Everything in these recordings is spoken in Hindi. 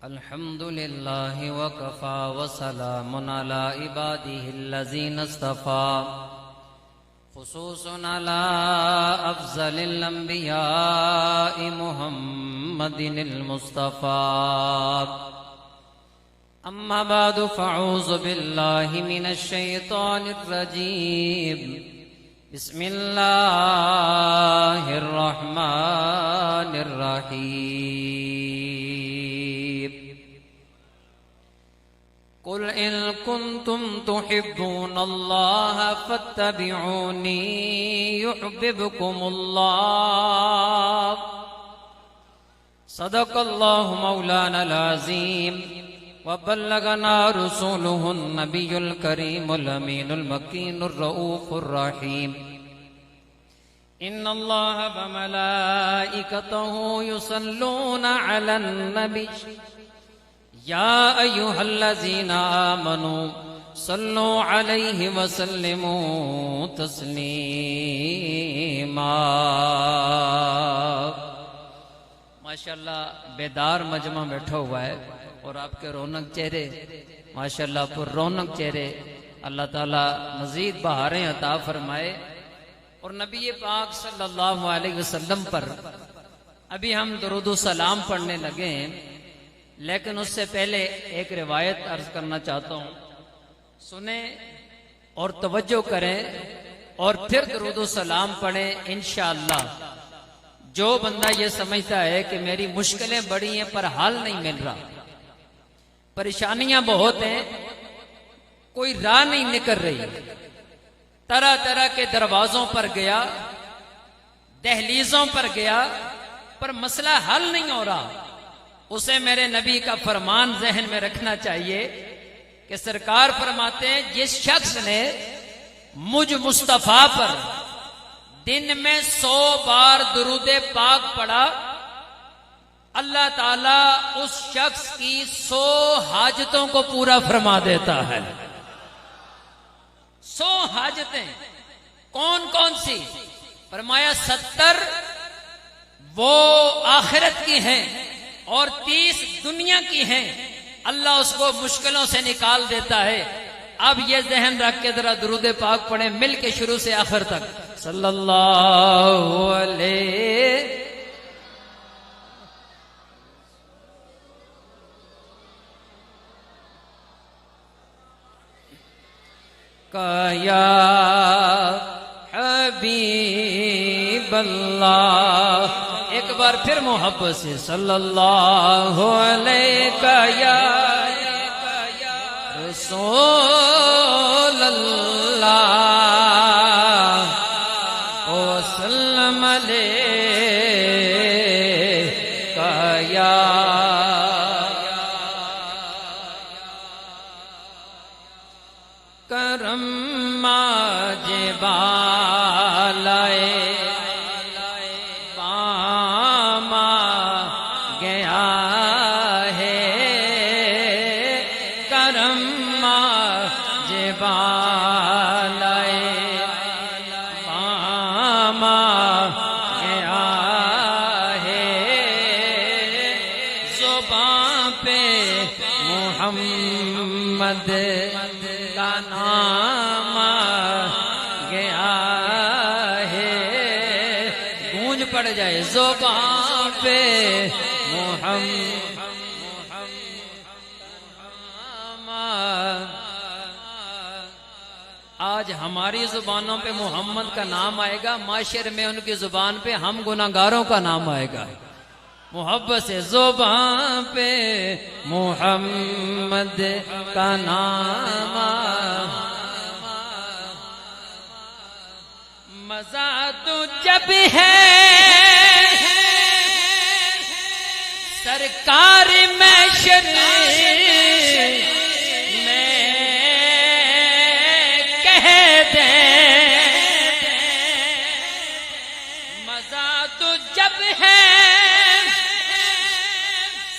अल्हम्दुलिल्लाह वकफ़ा वसलामुन अला इबादिहिल्लज़ीना इस्तफ़ा खुसूसन अला अफ़ज़लिल अंबिया'i मुहम्मदिनिल मुस्तफ़ा। अम्मा बादु फ़अऊज़ु बिल्लाहि मिनश शैतानिर रजीम। बिस्मिल्लाहिर रहमानिर रहीम। कुल इन कुन्तुम तुहिब्बूनल्लाह फत्तबिऊनी युहिब्बुकुमुल्लाह। सदक़ल्लाहु मौलानाल अज़ीम व बल्लगना रसूलुहुन नबियुल करीमुल अमीनुल मकीनुर रऊफुर रहीम। इन्नल्लाह व मलाइकतहु युसल्लूना अलन नबी या अय्युहल्लज़ीना आमनू सल्लु अलैहि व सल्लिमू तस्लीमा। माशाअल्लाह बेदार मजमा बैठा हुआ है और आपके रौनक चेहरे, माशाअल्लाह पर रौनक चेहरे। अल्लाह ताला मजीद बहारें अता फरमाए। और नबी पाक सल्लल्लाहु अलैहि वसल्लम पर अभी हम दुरूद सलाम पढ़ने लगे हैं, लेकिन उससे पहले एक रिवायत अर्ज करना चाहता हूँ, सुने और तवज्जो करें और फिर दुरूद सलाम पढ़ें इंशाअल्लाह। जो बंदा ये समझता है कि मेरी मुश्किलें बड़ी हैं पर हाल नहीं मिल रहा, परेशानियां बहुत हैं, कोई राह नहीं निकल रही, तरह तरह के दरवाजों पर गया, दहलीजों पर गया, पर मसला हल नहीं हो रहा, उसे मेरे नबी का फरमान जहन में रखना चाहिए कि सरकार फरमाते हैं जिस शख्स ने मुझ मुस्तफा पर दिन में 100 बार दुरूद पाक पढ़ा, अल्लाह ताला उस शख्स की 100 हाजतों को पूरा फरमा देता है। 100 हाजतें कौन कौन सी? फरमाया 70 वो आखिरत की हैं और 30 दुनिया की हैं। अल्लाह उसको मुश्किलों से निकाल देता है। अब ये जहन रख के जरा दुरूद पाक पढ़े मिल के शुरू से आखिर तक। सल्लल्लाहु अलैहि या हबीबल्लाह। एक बार फिर मोहब्बत से सल्लल्लाहु अलैहि या रसूलल्लाह वसल्लम अलैका या करम माजे बालाए पामा गया है, करम माजे बालाए पामा गया है। ज़ुबान पे मोहम्मद का नाम गया है, गूंज पड़ जाए ज़ुबान पे मोहम्मद। आज हमारी जुबानों पे मोहम्मद का नाम आएगा, माशर में उनकी जुबान पे हम गुनाहगारों का नाम आएगा। मोहब्बत से ज़ुबान पे मोहम्मद का नाम। मजा तो जब है सरकार महशर में कह दे, मजा तो जब है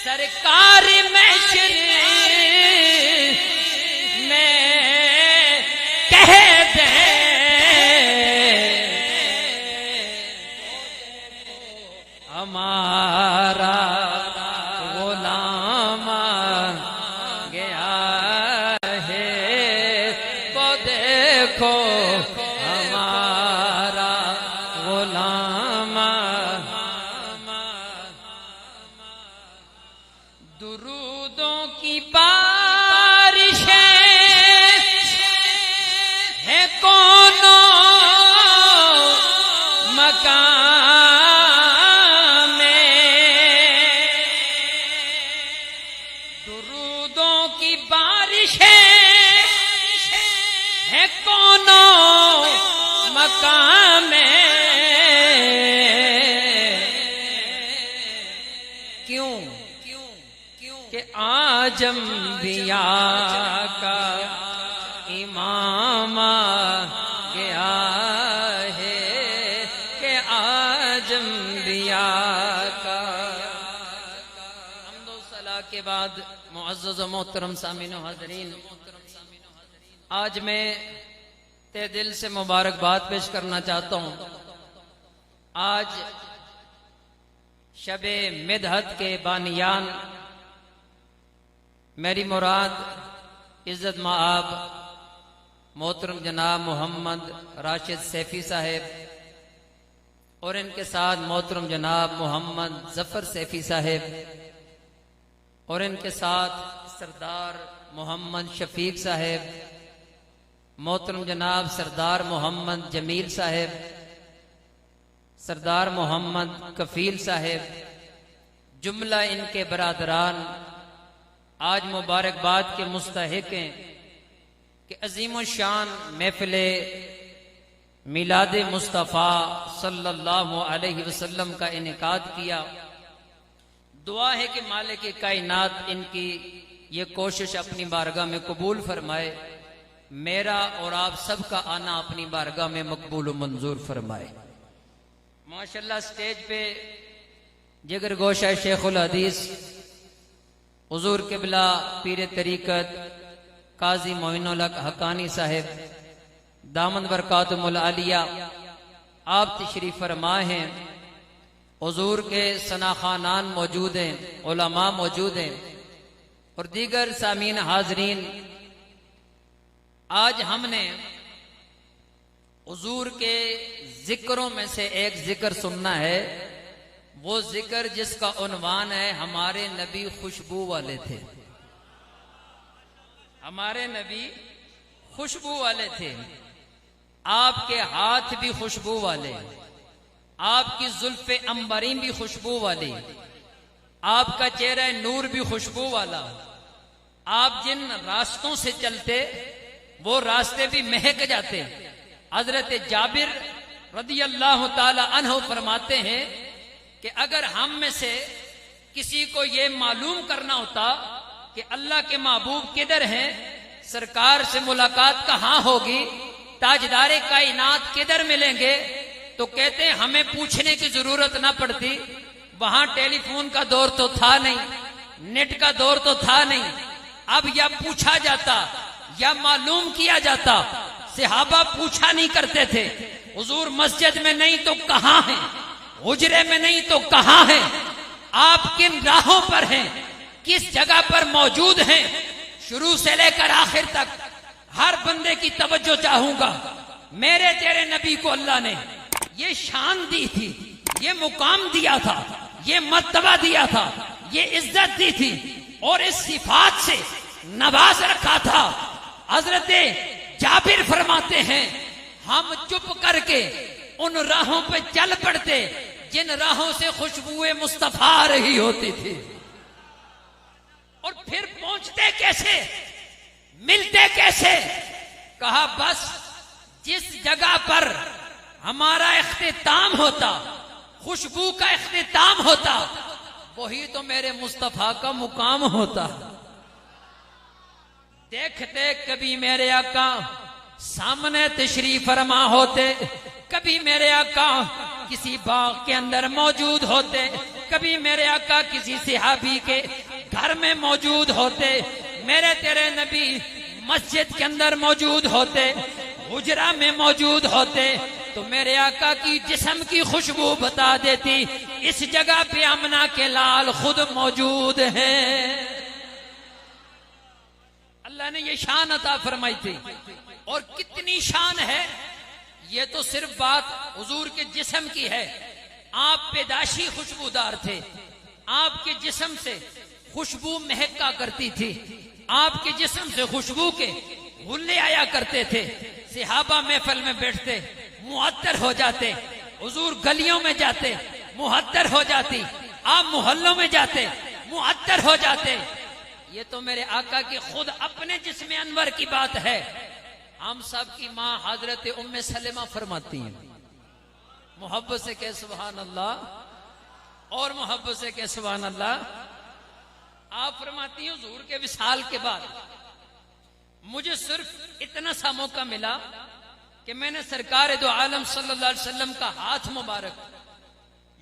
सरकार महशर में कह दे। हमारा गुलाम गया है, वो देखो हमारा गुलाम। दुरूदों की बारिशें है कोनो मकाम में, दुरूदों की बारिशें है कोनो मकाम में। क्यों कि आज अंबिया का इमाम गया है, कि आज अंबिया का। हम्दो सलाह के बाद मुअज़्ज़ज़ मोहतरम सामीन हाज़रीन, आज मैं ते दिल से मुबारकबाद पेश करना चाहता हूँ। आज शबे मिदहत के बानियान मेरी मुराद इज्जत माआब मोहतरम जनाब मोहम्मद राशिद सैफी साहेब और इनके साथ मोहतरम जनाब मोहम्मद जफर सैफी साहेब और इनके साथ सरदार मोहम्मद शफीक साहेब, मोहतरम जनाब सरदार मोहम्मद जमील साहेब, सरदार मोहम्मद कफील साहेब, जुमला इनके बरादरान आज मुबारकबाद के मुस्तहिक हैं कि अजीम शान महफिले मिलाद मुस्तफ़ा सल्लल्लाहु अलैहि वसल्लम का इनेकाद किया। दुआ है कि मालिक कायनात इनकी ये कोशिश अपनी बारगाह में कबूल फरमाए, मेरा और आप सबका आना अपनी बारगाह में मकबूल व मंजूर फरमाए। माशाल्लाह स्टेज पे जिगर गोशा शेखुल हदीस हुजूर क़िबला पीर तरीक़त काजी मोइनुल हक हकानी साहेब दामन बरकातुहुल आलिया आप तशरीफ फरमा हैं। हुजूर के सना खानान मौजूद हैं, उलमा मौजूद हैं और दीगर सामीन हाजरीन। आज हमने हुजूर के जिक्रों में से एक जिक्र सुनना है, वो जिक्र जिसका उन्वान है हमारे नबी खुशबू वाले थे। हमारे नबी खुशबू वाले थे, आपके हाथ भी खुशबू वाले, आपकी जुल्फे अंबरीन भी खुशबू वाली, आपका चेहरा नूर भी खुशबू वाला। आप जिन रास्तों से चलते वो रास्ते भी महक जाते। हजरत जाबिर रदी अल्लाह ताला अन्हु फरमाते हैं कि अगर हम में से किसी को ये मालूम करना होता कि अल्लाह के महबूब किधर हैं, सरकार से मुलाकात कहाँ होगी, ताजदारे कायनात किधर मिलेंगे, तो कहते हैं हमें पूछने की जरूरत ना पड़ती। वहां टेलीफोन का दौर तो था नहीं, नेट का दौर तो था नहीं। अब या पूछा जाता या मालूम किया जाता। सहाबा पूछा नहीं करते थे, हुजूर मस्जिद में नहीं तो कहां हैं, हुजरे में नहीं तो कहां हैं, आप किन राहों पर हैं, किस जगह पर मौजूद हैं। शुरू से लेकर आखिर तक हर बंदे की तवज्जो चाहूंगा। मेरे तेरे नबी को अल्लाह ने ये शान दी थी, ये मुकाम दिया था, ये मर्तबा दिया था, ये इज्जत दी थी और इस सिफात से नवाज रखा था। हजरत जाबिर फरमाते हैं हम चुप करके उन राहों पे चल पड़ते जिन राहों से खुशबुए मुस्तफा आ रही होती थी। और फिर पहुंचते कैसे, मिलते कैसे? कहा बस जिस जगह पर हमारा इख्तिताम होता, खुशबू का इख्तिताम होता, वही तो मेरे मुस्तफा का मुकाम होता। देखते कभी मेरे आका सामने तशरीफ फरमा होते, कभी मेरे आका किसी बाग के अंदर मौजूद होते, कभी मेरे आका किसी सहाबी के घर में मौजूद होते, मेरे तेरे नबी मस्जिद के अंदर मौजूद होते, हुजरा में मौजूद होते, तो मेरे आका की जिस्म की खुशबू बता देती इस जगह पे आमना के लाल खुद मौजूद हैं। अल्लाह ने ये शान अता फरमाई थी। और कितनी शान है, ये तो सिर्फ बात हुजूर के जिस्म की है। आप पैदाशी खुशबूदार थे, आपके जिस्म से खुशबू महका करती थी, आपके जिस्म से खुशबू के गुल्ले आया करते थे। सहाबा महफिल में बैठते मुअत्तर हो जाते, हुजूर गलियों में जाते मुअत्तर हो जाती, आप मोहल्लों में जाते मुअत्तर हो जाते। ये तो मेरे आका की खुद अपने जिस्म अनवर की बात है। हम सब की माँ हजरत उम्मे सलेमा फरमाती हैं, मोहब्बत से कह सुभान अल्लाह और मोहब्बत से कह सुभान अल्लाह। आप फरमाती हैं हुजूर के विसाल के बाद मुझे सिर्फ इतना सा मौका मिला कि मैंने सरकार दो आलम सल्लल्लाहु अलैहि वसल्लम का हाथ मुबारक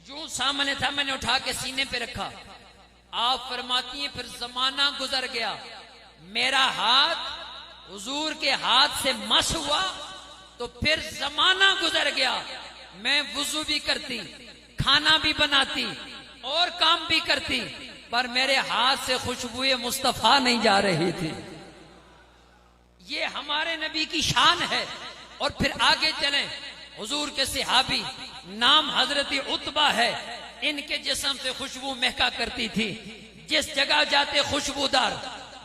यूं सामने था, मैंने उठा के सीने पे रखा। आप फरमाती हैं फिर जमाना गुजर गया, मेरा हाथ हुजूर के हाथ से मस हुआ, तो फिर जमाना गुजर गया, मैं वुजू भी करती, खाना भी बनाती और काम भी करती, पर मेरे हाथ से खुशबुए मुस्तफा नहीं जा रही थी। ये हमारे नबी की शान है। और फिर आगे चलें, हुजूर के सहाबी नाम हजरत उतबा है, इनके जिस्म से खुशबू महका करती थी। जिस जगह जाते खुशबूदार,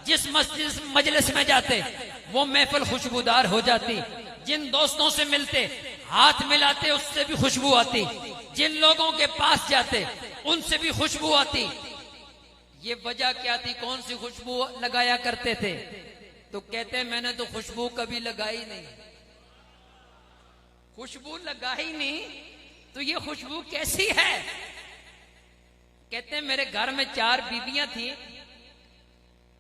जिस मस्जिद मजलिस में जाते वो महफिल खुशबूदार हो जाती। जिन दोस्तों से मिलते हाथ मिलाते उससे भी खुशबू आती, जिन लोगों के पास जाते उनसे भी खुशबू आती। ये वजह क्या थी, कौन सी खुशबू लगाया करते थे? तो कहते मैंने तो खुशबू कभी लगाई नहीं। खुशबू लगाई नहीं तो ये खुशबू कैसी है? कहते मेरे घर में 4 बीवियां थी,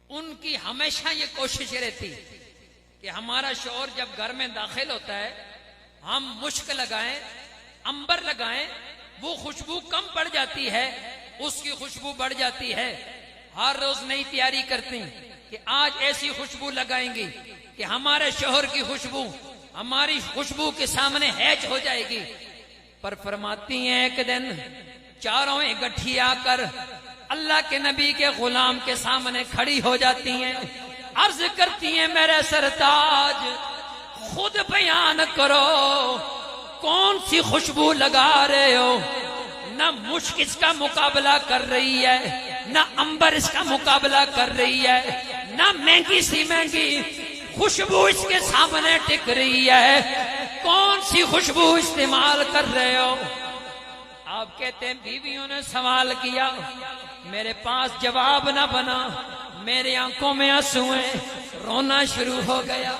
उनकी हमेशा ये कोशिश रहती कि हमारा शौहर जब घर में दाखिल होता है हम मुश्क लगाएं, अंबर लगाएं, वो खुशबू कम पड़ जाती है, उसकी खुशबू बढ़ जाती है। हर रोज नई तैयारी करती कि आज ऐसी खुशबू लगाएंगी कि हमारे शौहर की खुशबू हमारी खुशबू के सामने हैज हो जाएगी। पर फरमाती हैं एक दिन चारों इकट्ठी आकर अल्लाह के नबी के गुलाम के सामने खड़ी हो जाती हैं, अर्ज करती हैं मेरे सरताज खुद बयान करो कौन सी खुशबू लगा रहे हो। ना मुश्क इसका मुकाबला कर रही है, ना अंबर इसका मुकाबला कर रही है, ना महंगी सी महंगी खुशबू इसके सामने टिक रही है। कौन सी खुशबू इस्तेमाल कर रहे हो? आप कहते हैं बीवियों ने सवाल किया, मेरे पास जवाब ना बना, मेरे आंखों में आंसू हैं, रोना शुरू हो गया।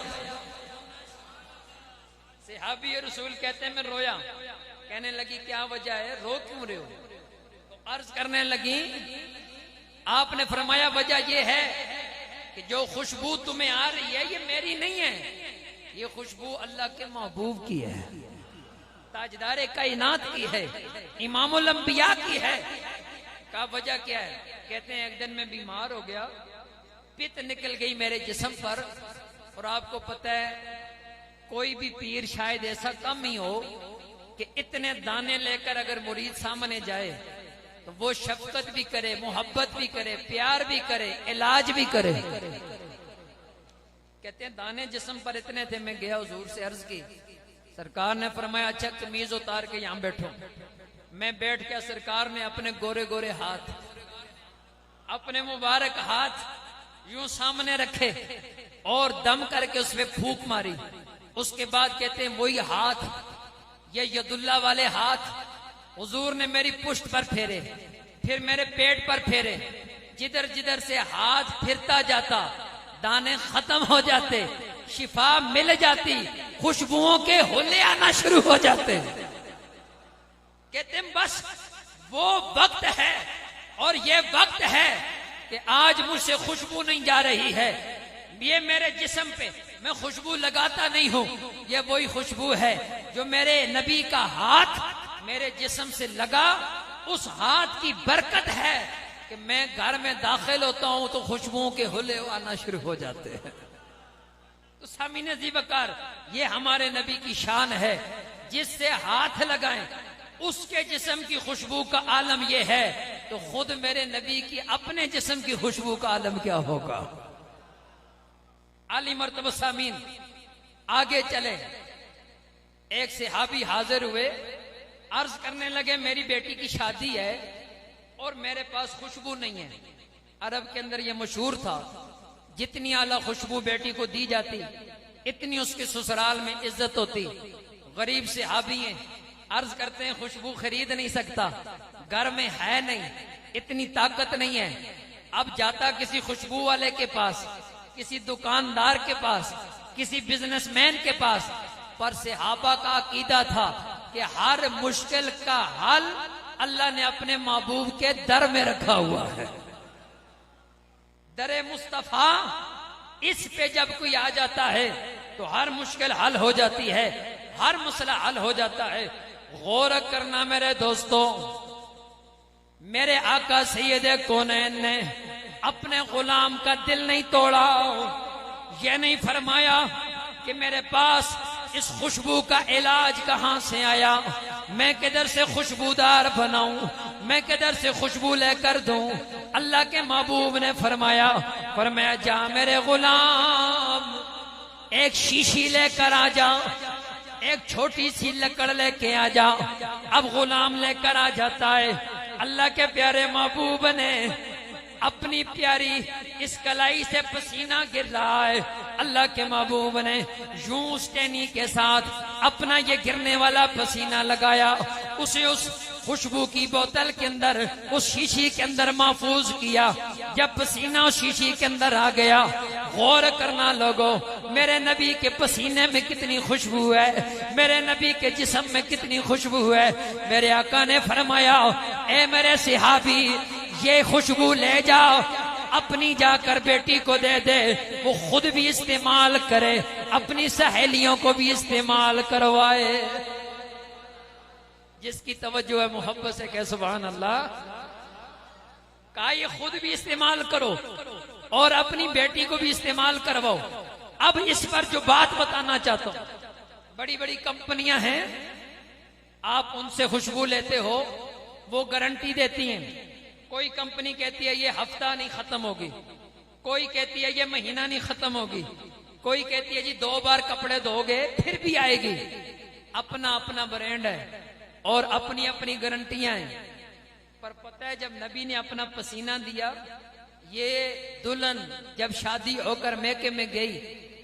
सहाबी रसूल कहते हैं मैं रोया। कहने लगी क्या वजह है, रो क्यों रहे हो? तो अर्ज करने लगी, आपने फरमाया वजह यह है कि जो खुशबू तुम्हें आ रही है ये मेरी नहीं है, ये खुशबू अल्लाह के महबूब की है, ताजदारे कायनात की है, इमामुल अंबिया की है। का वजह क्या है? कहते हैं एक दिन मैं बीमार हो गया, पित्त निकल गई मेरे जिस्म पर। और आपको पता है कोई भी पीर शायद ऐसा कम ही हो कि इतने दाने लेकर अगर मुरीद सामने जाए तो वो शफकत भी करे, मोहब्बत भी करे, प्यार भी करे, इलाज भी करे। कहते हैं दाने जिस्म पर इतने थे, मैं गया हुजूर से अर्ज की, सरकार ने फरमाया अच्छा कमीज उतार के यहां बैठो। मैं बैठ के सरकार ने अपने गोरे गोरे हाथ, अपने मुबारक हाथ यूं सामने रखे और दम करके उसमें फूंक मारी। उसके बाद कहते हैं वही हाथ, ये यदुल्ला वाले हाथ हुजूर ने मेरी पुष्ट पर फेरे, फिर मेरे पेट पर फेरे। जिधर जिधर से हाथ फिरता जाता दाने खत्म हो जाते, शिफा मिल जाती, खुशबुओं के होले आना शुरू हो जाते। कहते हैं बस वो वक्त है और ये वक्त है कि आज मुझसे खुशबू नहीं जा रही है। ये मेरे जिस्म पे मैं खुशबू लगाता नहीं हूं, ये वही खुशबू है जो मेरे नबी का हाथ मेरे जिस्म से लगा। उस हाथ की बरकत है कि मैं घर में दाखिल होता हूं तो खुशबुओं के हुले आना शुरू हो जाते हैं। तो सामीने ज़ीबकार, ये हमारे नबी की शान है। जिससे हाथ लगाएं उसके जिस्म की खुशबू का आलम यह है, तो खुद मेरे नबी की अपने जिस्म की खुशबू का आलम क्या होगा। आली मर्तबा सामीन आगे चले। एक सहाबी हाजिर हुए, अर्ज करने लगे मेरी बेटी की शादी है और मेरे पास खुशबू नहीं है। अरब के अंदर यह मशहूर था, जितनी आला खुशबू बेटी को दी जाती इतनी उसके ससुराल में इज्जत होती। गरीब सहाबी हैं, अर्ज करते हैं खुशबू खरीद नहीं सकता, घर में है नहीं, इतनी ताकत नहीं है। अब जाता किसी खुशबू वाले के पास, किसी दुकानदार के पास, किसी बिजनेसमैन के पास। पर सहाबा का अकीदा था कि हर मुश्किल का हल अल्लाह ने अपने महबूब के दर में रखा हुआ है। दरे मुस्तफा, इस पे जब कोई आ जाता है तो हर मुश्किल हल हो जाती है, हर मसला हल हो जाता है। गौर करना मेरे दोस्तों, मेरे आका सैयदे कौनैन ने अपने गुलाम का दिल नहीं तोड़ा। यह नहीं फरमाया कि मेरे पास इस खुशबू का इलाज कहां से आया, मैं किधर से खुशबूदार बनाऊं, मैं किधर से खुशबू लेकर दूं। अल्लाह के महबूब ने फरमाया जा मेरे गुलाम, एक शीशी लेकर आ जा, एक छोटी सी लकड़ लेके आ जा। अब गुलाम लेकर आ जाता है। अल्लाह के प्यारे महबूब ने अपनी प्यारी इस कलाई से पसीना गिर रहा है। अल्लाह के महबूब ने यूं स्टेनी के साथ अपना ये गिरने वाला पसीना लगाया, उसे उस खुशबू की बोतल के अंदर, उस शीशी के अंदर महफूज किया। जब पसीना उस शीशी के अंदर आ गया, गौर करना लोगों, मेरे नबी के पसीने में कितनी खुशबू है, मेरे नबी के जिस्म में कितनी खुशबू है। मेरे आका ने फरमाया, ए मेरे सहाबी, ये खुशबू ले जाओ, अपनी जाकर बेटी को दे दे, वो खुद भी इस्तेमाल करे, अपनी सहेलियों को भी इस्तेमाल करवाए। जिसकी तवज्जो है मोहब्बत से कह सुभान अल्लाह। कहा ये खुद भी इस्तेमाल करो और अपनी बेटी को भी इस्तेमाल करवाओ। अब इस पर जो बात बताना चाहता हूं, बड़ी बड़ी कंपनियां हैं, आप उनसे खुशबू लेते हो, वो गारंटी देती हैं। कोई कंपनी कहती है ये हफ्ता नहीं खत्म होगी, कोई कहती है ये महीना नहीं खत्म होगी, कोई कहती है जी 2 बार कपड़े धोगे फिर भी आएगी। अपना अपना ब्रांड है और अपनी अपनी गारंटियां हैं। पर पता है जब नबी ने अपना पसीना दिया, ये दुल्हन जब शादी होकर मैके में गई,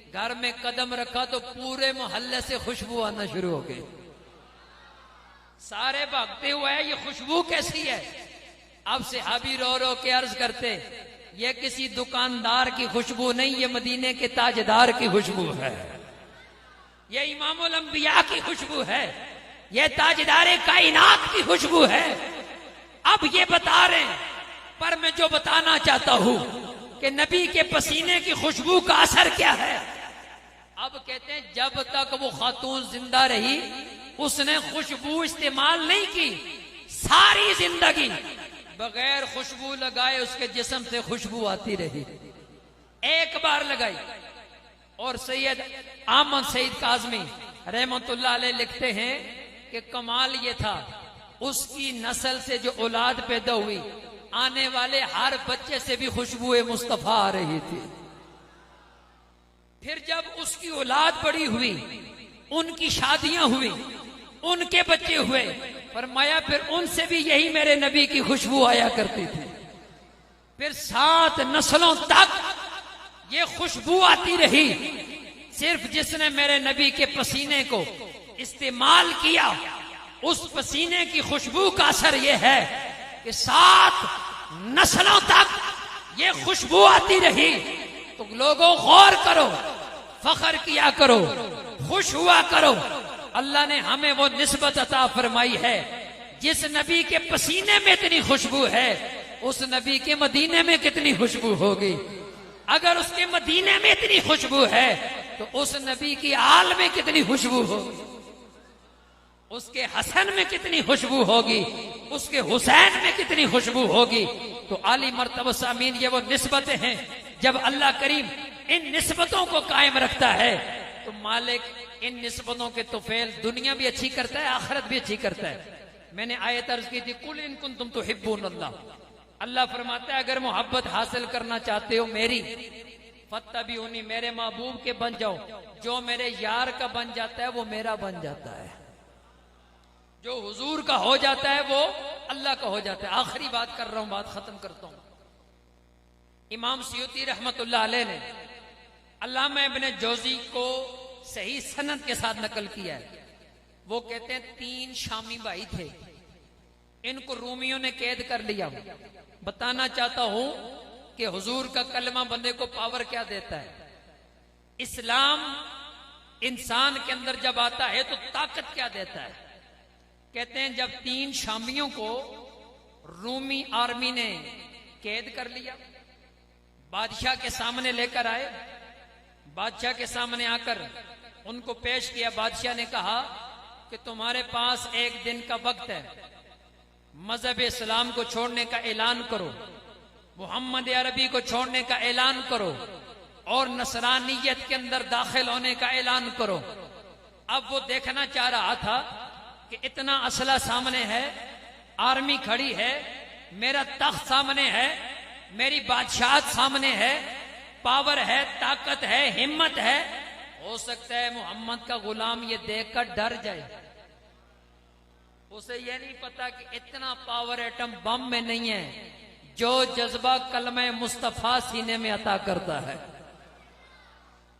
घर में कदम रखा तो पूरे मोहल्ले से खुशबू आना शुरू हो गई। सारे भागते हुए ये खुशबू कैसी है। अब सहाबी रो रो के अर्ज करते, ये किसी दुकानदार की खुशबू नहीं, ये मदीने के ताजदार की खुशबू है, ये इमामुल अंबिया की खुशबू है, ये ताजदार कायनात की खुशबू है। अब ये बता रहे हैं, पर मैं जो बताना चाहता हूं कि नबी के पसीने की खुशबू का असर क्या है। अब कहते हैं जब तक वो खातून जिंदा रही उसने खुशबू इस्तेमाल नहीं की, सारी जिंदगी बगैर खुशबू लगाए उसके जिस्म से खुशबू आती रही। एक बार लगाई। और सैयद अहमद सईद काज़मी रहमतुल्लाह अलैह लिखते हैं कि कमाल ये था, उसकी नस्ल से जो औलाद पैदा हुई, आने वाले हर बच्चे से भी खुशबू मुस्तफा आ रही थी। फिर जब उसकी औलाद बड़ी हुई, उनकी शादियां हुई, उनके बच्चे हुए, फरमाया फिर उनसे भी यही मेरे नबी की खुशबू आया करती थी। फिर 7 नस्लों तक ये खुशबू आती रही। सिर्फ जिसने मेरे नबी के पसीने को इस्तेमाल किया, उस पसीने की खुशबू का असर यह है कि 7 नस्लों तक ये खुशबू आती रही। तो लोगों गौर करो, फख्र किया करो, खुश हुआ करो। अल्लाह ने हमें वो निस्बत अता फरमाई है, जिस नबी के पसीने में इतनी खुशबू है, उस नबी के मदीने में कितनी खुशबू होगी। अगर उसके मदीने में इतनी खुशबू है तो उस नबी की आल में कितनी खुशबू होगी, उसके हसन में कितनी खुशबू होगी, उसके हुसैन में कितनी खुशबू होगी। तो आली मर्तबा सामीन, ये वो निस्बतें हैं, जब अल्लाह करीम इन निस्बतों को कायम रखता है तो मालिक इन निस्बतों के तुफैल दुनिया भी अच्छी करता है, आखिरत भी अच्छी करता है। मैंने आयत अर्ज की थी, कुल इन कुंतुम तुहिब्बूनल्लाह, अल्लाह फरमाता है अगर मोहब्बत हासिल करना चाहते हो मेरी, फत्तबिऊनी, मेरे महबूब के बन जाओ। जो मेरे यार का बन जाता है वो मेरा बन जाता है, जो हुजूर का हो जाता है वो अल्लाह का हो जाता है। आखिरी बात कर रहा हूं, बात खत्म करता हूं। इमाम सियूती रहमतुल्लाह अलैह ने अल्लामा इब्न जौजी को सही सनद के साथ नकल किया है। वो कहते हैं 3 शामी भाई थे, इनको रूमियों ने कैद कर लिया। बताना चाहता हूं कि हुजूर का कलमा बंदे को पावर क्या देता है। इस्लाम इंसान के अंदर जब आता है तो ताकत क्या देता है। कहते हैं जब 3 शामियों को रूमी आर्मी ने कैद कर लिया, बादशाह के सामने लेकर आए, बादशाह के सामने आकर उनको पेश किया। बादशाह ने कहा कि तुम्हारे पास एक दिन का वक्त है, मजहब इस्लाम को छोड़ने का ऐलान करो, मोहम्मद अरबी को छोड़ने का ऐलान करो और नसरानियत के अंदर दाखिल होने का ऐलान करो। अब वो देखना चाह रहा था कि इतना असला सामने है, आर्मी खड़ी है, मेरा तख्त सामने है, मेरी बादशाहत सामने है, पावर है, ताकत है, हिम्मत है। हो सकता है मोहम्मद का गुलाम ये देखकर डर जाए। उसे ये नहीं पता कि इतना पावर एटम बम में नहीं है जो जज्बा कलमे मुस्तफा सीने में अता करता है।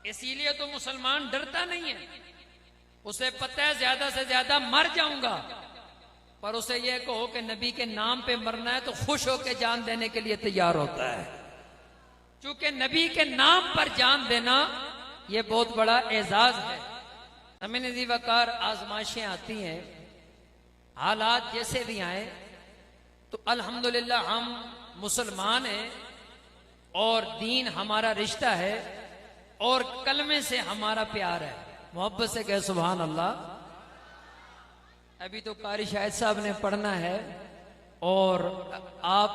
इसीलिए तो मुसलमान डरता नहीं है। उसे पता है ज्यादा से ज्यादा मर जाऊंगा, पर उसे यह कहो कि नबी के नाम पे मरना है तो खुश होकर जान देने के लिए तैयार होता है। क्योंकि नबी के नाम पर जान देना यह बहुत बड़ा एजाज है। हमें नजी वकार आजमाइशें आती हैं, हालात जैसे भी आए, तो अल्हम्दुलिल्लाह हम मुसलमान हैं और दीन हमारा रिश्ता है और कलमे से हमारा प्यार है। मोहब्बत से कहे सुभान अल्लाह। अभी तो कारी शाहिद साहब ने पढ़ना है और आप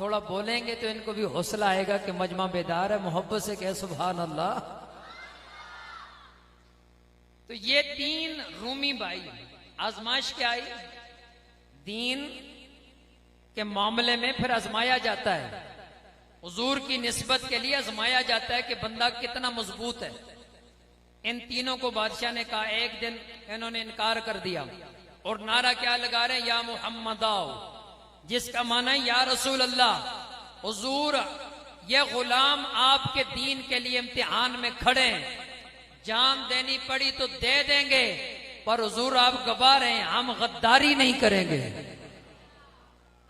थोड़ा बोलेंगे तो इनको भी हौसला आएगा कि मजमा बेदार है। मोहब्बत से कहे सुभान अल्लाह। तो ये 3 रूमी भाई, आजमाइश क्या आई, दीन के मामले में फिर आजमाया जाता है। हुजूर की निस्बत के लिए आजमाया जाता है कि बंदा कितना मजबूत है। इन तीनों को बादशाह ने कहा, एक दिन इन्होंने इनकार कर दिया और नारा क्या लगा रहे हैं, या मोहम्मद आओ, जिसका माना है या रसूल अल्लाह। हुजूर ये गुलाम आपके दीन के लिए इम्तिहान में खड़े हैं, जान देनी पड़ी तो दे देंगे, पर हुजूर आप गवाह रहे हैं हम गद्दारी नहीं करेंगे,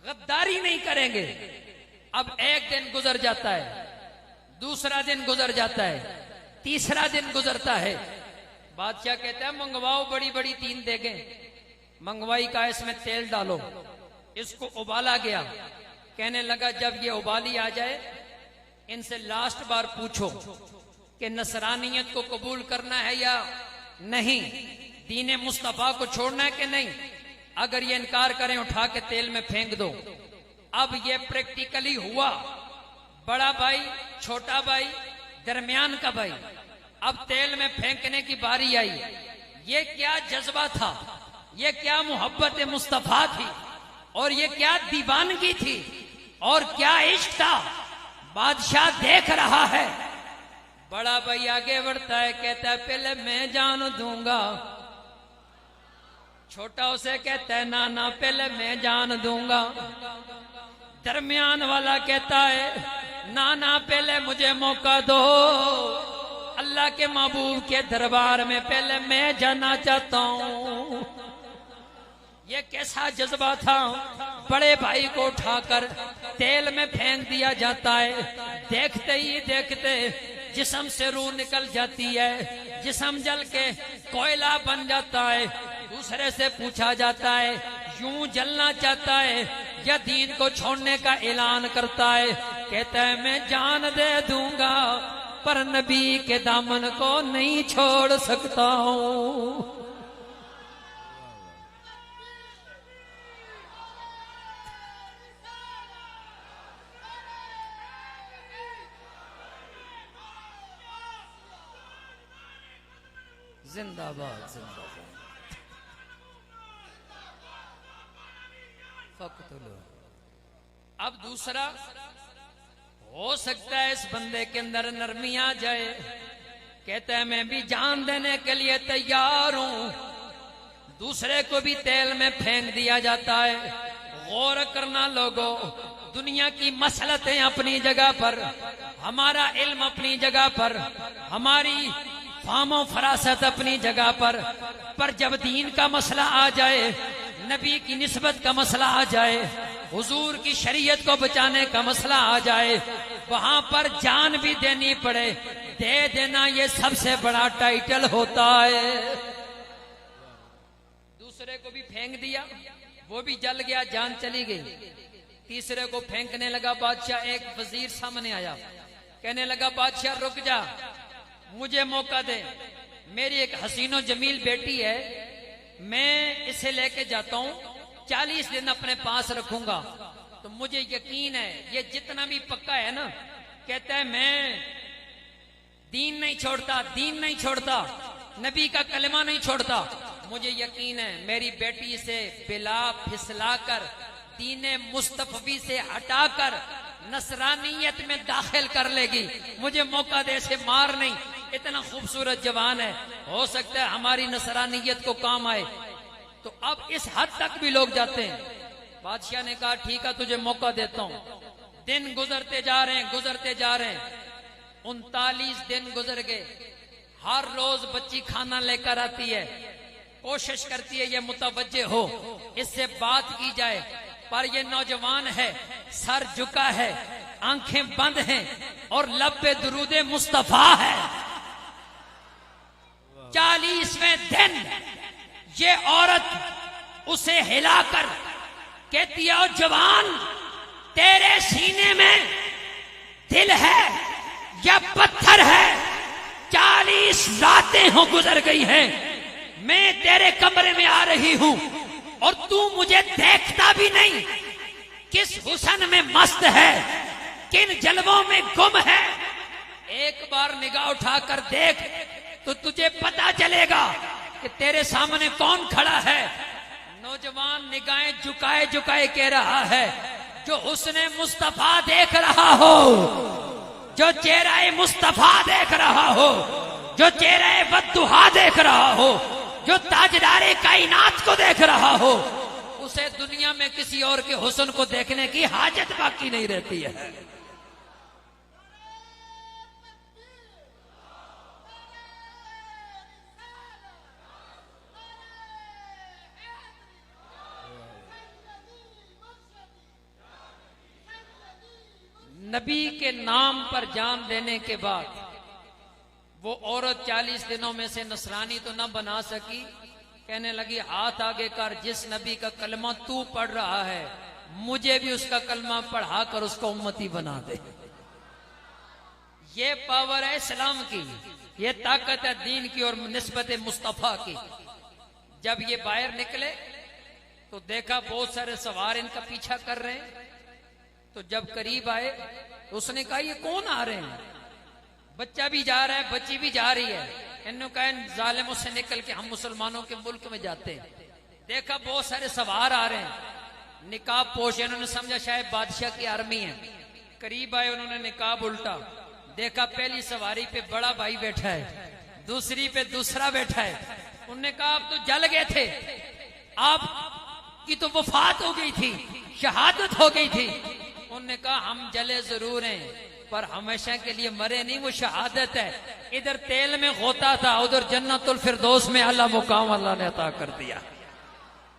गद्दारी नहीं करेंगे। अब एक दिन गुजर जाता है, दूसरा दिन गुजर जाता है, तीसरा दिन गुजरता है। बादशाह कहता है मंगवाओ, बड़ी बड़ी 3 देगें मंगवाई का, इसमें तेल डालो, इसको उबाला गया। कहने लगा जब ये उबाली आ जाए इनसे लास्ट बार पूछो कि नसरानियत को कबूल करना है या नहीं, दीन मुस्तफा को छोड़ना है कि नहीं। अगर ये इनकार करें उठा के तेल में फेंक दो। अब ये प्रैक्टिकली हुआ। बड़ा भाई, छोटा भाई, दरमियान का भाई, अब तेल में फेंकने की बारी आई। ये क्या जज्बा था, ये क्या मोहब्बत मुस्तफा थी, और ये क्या दीवानगी थी, और क्या इश्क था। बादशाह देख रहा है। बड़ा भाई आगे बढ़ता है, कहता है पहले मैं जान दूंगा। छोटा उसे कहता है ना ना पहले मैं जान दूंगा। दरमियान वाला कहता है ना ना पहले मुझे मौका दो, अल्लाह के महबूब के दरबार में पहले मैं जाना चाहता हूं। ये कैसा जज्बा था। बड़े भाई को उठाकर तेल में फेंक दिया जाता है। देखते ही देखते जिस्म से रूह निकल जाती है, जिस्म जल के कोयला बन जाता है। दूसरे से पूछा जाता है यूं जलना चाहता है या दीन को छोड़ने का ऐलान करता है। कहता है मैं जान दे दूंगा पर नबी के दामन को नहीं छोड़ सकता हूं। जिंदाबाद जिंदाबाद। फक्तुलो। अब दूसरा, हो सकता है इस बंदे के अंदर नरमी आ जाए, कहता है मैं भी जान देने के लिए तैयार हूं, दूसरे को भी तेल में फेंक दिया जाता है। गौर करना लोगों, दुनिया की मसलतें अपनी जगह पर, हमारा इल्म अपनी जगह पर, हमारी फामो फरासत अपनी जगह पर जब दीन का मसला आ जाए, नबी की निस्बत का मसला आ जाए, हुजूर की शरीयत को बचाने का मसला आ जाए, वहां पर जान भी देनी पड़े, दे देना ये सबसे बड़ा टाइटल होता है। दूसरे को भी फेंक दिया, वो भी जल गया, जान चली गई। तीसरे को फेंकने लगा बादशाह। एक वजीर सामने आया, कहने लगा बादशाह रुक जा, मुझे मौका दे, मेरी एक हसीनो जमील बेटी है, मैं इसे लेके जाता हूं, 40 दिन अपने पास रखूंगा, तो मुझे यकीन है ये जितना भी पक्का है ना, कहता है मैं दीन नहीं छोड़ता, दीन नहीं छोड़ता, नबी का कलमा नहीं छोड़ता, मुझे यकीन है मेरी बेटी से बिला फिसलाकर दीने मुस्तफवी से हटाकर नसरानियत में दाखिल कर लेगी, मुझे मौका दे, से मार नहीं, इतना खूबसूरत जवान है, हो सकता है हमारी नसरानियत को काम आए। तो अब इस हद तक भी लोग जाते हैं। बादशाह ने कहा ठीक है तुझे मौका देता हूं। दिन गुजरते जा रहे हैं, गुजरते जा रहे हैं, 39 दिन गुजर गए। हर रोज बच्ची खाना लेकर आती है, कोशिश करती है ये मुतवज्जे हो, इससे बात की जाए, पर ये नौजवान है, सर झुका है, आंखें बंद हैं और लब पे दुरूदे मुस्तफा है। 40वें दिन ये औरत उसे हिलाकर कहती है, जवान तेरे सीने में दिल है या पत्थर है? 40 रातें हो गुजर गई हैं, मैं तेरे कमरे में आ रही हूं और तू मुझे देखता भी नहीं, किस हुस्न में मस्त है, किन जलवों में गुम है, एक बार निगाह उठाकर देख तो तुझे पता चलेगा कि तेरे सामने कौन खड़ा है। नौजवान निगाहें झुकाए झुकाए कह रहा है, जो हुस्ने मुस्तफा देख रहा हो, जो चेहरा मुस्तफा देख रहा हो, जो चेहरा बद्दुहा देख रहा हो, जो ताजदारे कायनात को देख रहा हो, उसे दुनिया में किसी और के हुस्न को देखने की हाजत बाकी नहीं रहती है। नबी के नाम पर जान देने के बाद वो औरत 40 दिनों में से नसरानी तो न बना सकी। कहने लगी हाथ आगे कर, जिस नबी का कलमा तू पढ़ रहा है मुझे भी उसका कलमा पढ़ा कर उसको उम्मती बना दे। ये पावर है इस्लाम की, ये ताकत है दीन की और निस्बत मुस्तफा की। जब ये बाहर निकले तो देखा बहुत सारे सवार इनका पीछा कर रहे हैं। तो जब करीब आए तो उसने कहा ये कौन आ रहे हैं? बच्चा भी जा रहा है, बच्ची भी जा रही है। इन्होंने कहा जालिमों से निकल के हम मुसलमानों के मुल्क में जाते हैं। देखा बहुत सारे सवार आ रहे हैं, निकाब पोश, इन्होंने समझा शायद बादशाह की आर्मी है। करीब आए, उन्होंने निकाब उल्टा, देखा पहली सवारी पे बड़ा भाई बैठा है, दूसरी पे दूसरा बैठा है। उन्होंने कहा आप तो जल गए थे, आपकी तो वफात हो गई थी, शहादत हो गई थी। उन्होंने कहा हम जले जरूर हैं पर हमेशा के लिए मरे नहीं, वो शहादत है। इधर तेल में होता था, उधर जन्नतुल फिरदौस में अल्लाह मुकाम अल्लाह ने अता कर दिया।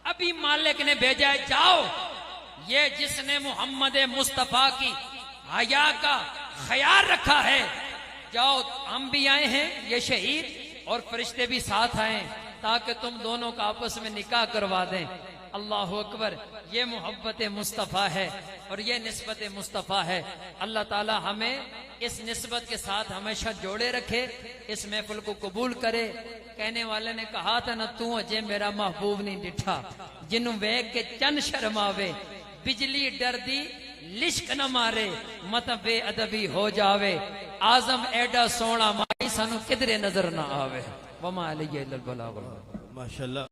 अभी मालिक ने भेजा है, जाओ ये जिसने मोहम्मद मुस्तफा की हया का ख्याल रखा है, जाओ हम भी आए हैं, ये शहीद और फरिश्ते भी साथ आए ताकि तुम दोनों का आपस में निकाह करवा दें। अल्लाह अकबर, ये मोहब्बत मुस्तफ़ा है और ये निस्बत मुस्तफ़ा है। अल्लाह ताला हमें इस निस्बत के साथ हमेशा जोड़े रखे, इस महफिल को कबूल करे। कहने वाले ने कहा था ना, तू अजय मेरा महबूब नहीं डिठा, जिन्हों वेग के चन शर्मावे, बिजली डर दी लिश्क न मारे, मत बेअदबी हो जावे, आजम एडा सोना माई सानू किधरे नजर ना आवे। वमा अलैहि इल्लल बलागुल। माशाल्लाह।